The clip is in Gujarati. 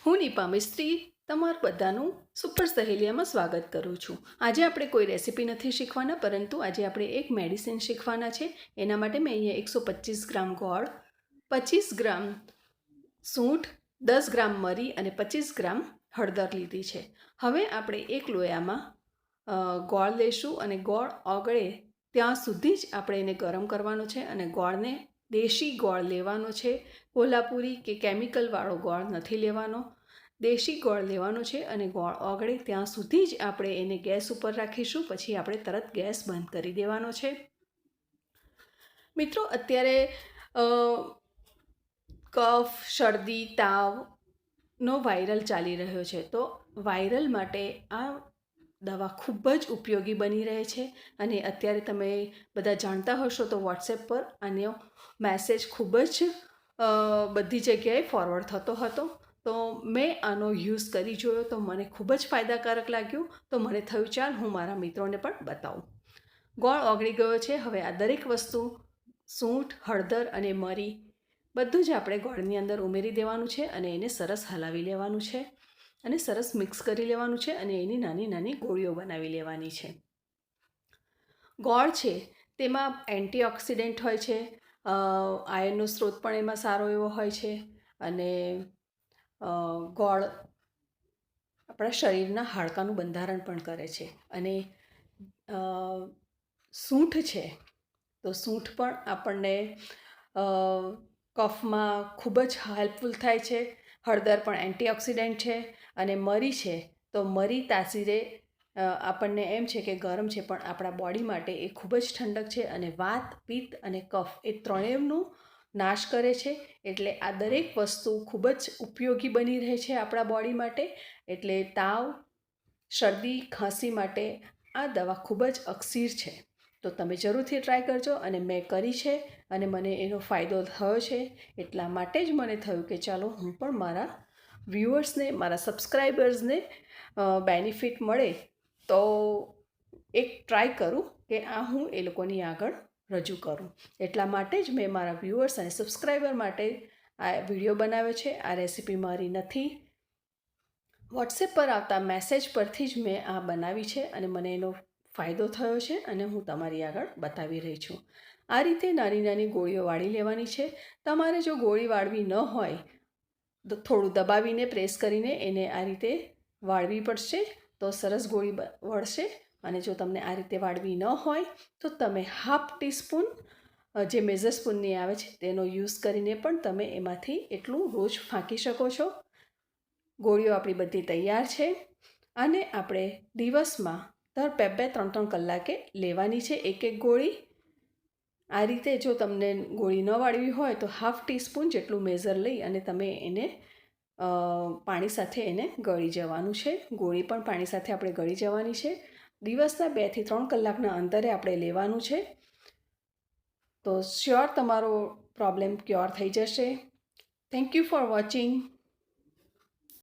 હું નિપા મિસ્ત્રી તમારું બધાનું સુપર સહેલિયામાં સ્વાગત કરું છું। આજે આપણે કોઈ રેસીપી નથી શીખવાના, પરંતુ આજે આપણે એક મેડિસિન શીખવાના છે। એના માટે મેં અહીંયા 125 ગ્રામ ગોળ, 25 ગ્રામ સૂંઠ, 10 ગ્રામ મરી અને 25 ગ્રામ હળદર લીધી છે। હવે આપણે એક લોયામાં ગોળ લઈશું અને ગોળ ઓગળે ત્યાં સુધી જ આપણે એને ગરમ કરવાનો છે અને ગોળને દેશી ગોળ લેવાનો છે। કોલ્હાપુરી કે કેમિકલવાળો ગોળ નથી લેવાનો, દેશી ગોળ લેવાનો છે અને ગોળ ઓગળે ત્યાં સુધી જ આપણે એને ગેસ ઉપર રાખીશું, પછી આપણે તરત ગેસ બંધ કરી દેવાનો છે। મિત્રો, અત્યારે કફ, શરદી, તાવનો વાયરલ ચાલી રહ્યો છે, તો વાયરલ માટે આ દવા ખૂબ જ ઉપયોગી બની રહે છે અને અત્યારે તમે બધા જાણતા હશો તો વોટ્સએપ પર આનો મેસેજ ખૂબ જ બધી જગ્યાએ ફોરવર્ડ થતો હતો। તો મેં આનો યુઝ કરી જોયો તો મને ખૂબ જ ફાયદાકારક લાગ્યું, તો મને થયું ચાલ હું મારા મિત્રોને પણ બતાવું। ગોળ ઓગળી ગયો છે। હવે આ દરેક વસ્તુ સૂંઠ, હળદર અને મરી બધું જ આપણે ગોળની અંદર ઉમેરી દેવાનું છે અને એને સરસ હલાવી લેવાનું છે અને સરસ મિક્સ કરી લેવાનું છે અને એની નાની નાની ગોળીઓ બનાવી લેવાની છે। ગોળ છે તેમાં એન્ટીઓક્સિડન્ટ હોય છે, આયર્નનો સ્ત્રોત પણ એમાં સારો એવો હોય છે અને ગોળ આપણા શરીરના હાડકાનું બંધારણ પણ કરે છે। અને સૂંઠ છે તો સૂંઠ પણ આપણને કફમાં ખૂબ જ હેલ્પફુલ થાય છે। હળદર પણ એન્ટીઓક્સિડન્ટ છે અને મરી છે તો મરી તાસીરે આપણને એમ છે કે ગરમ છે, પણ આપણા બોડી માટે એ ખૂબ જ ઠંડક છે અને વાત, પિત્ત અને કફ એ ત્રણેયનો નાશ કરે છે। એટલે આ દરેક વસ્તુ ખૂબ જ ઉપયોગી બની રહે છે આપણા બોડી માટે। એટલે તાવ, શરદી, ખાંસી માટે આ દવા ખૂબ જ અકસીર છે, તો તમે જરૂરથી ટ્રાય કરજો। અને મેં કરી છે અને મને એનો ફાયદો થયો છે, એટલા માટે જ મને થયું કે ચાલો હું પણ મારા વ્યુઅર્સને, મારા સબસ્ક્રાઈબર્સને બેનિફિટ મળે તો એક ટ્રાય કરું કે આ હું એ લોકોની આગળ રજૂ કરું। એટલા માટે જ મેં મારા વ્યુઅર્સ અને સબસ્ક્રાઈબર માટે આ વિડીયો બનાવ્યો છે। આ રેસીપી મારી નથી, વોટ્સએપ પર આવતા મેસેજ પરથી જ મેં આ બનાવી છે અને મને એનો ફાયદો થયો છે અને હું તમારી આગળ બતાવી રહી છું। આ રીતે નાની નાની ગોળીઓ વાળી લેવાની છે। તમારે જો ગોળી વાળવી ન હોય તો થોડું દબાવીને પ્રેસ કરીને એને આ રીતે વાળવી પડશે તો સરસ ગોળી વળશે। અને જો તમને આ રીતે વાળવી ન હોય તો તમે હાફ ટીસ્પૂન જે મેઝર સ્પૂનની આવે છે તેનો યુઝ કરીને પણ તમે એમાંથી એટલું રોજ ફાંકી શકો છો। ગોળીઓ આપણી બધી તૈયાર છે અને આપણે દિવસમાં દર 2-3 કલાકે લેવાની છે એક એક ગોળી। આ રીતે જો તમને ગોળી ન વાળવી હોય તો હાફ ટીસ્પૂન જેટલું મેઝર લઈ અને તમે એને પાણી સાથે એને ગળી જવાનું છે। ગોળી પણ પાણી સાથે આપણે ગળી જવાની છે। દિવસના 2 થી 3 કલાકના અંતરે આપણે લેવાનું છે, તો શ્યોર તમારો પ્રોબ્લેમ ક્યોર થઈ જશે। Thank you for watching.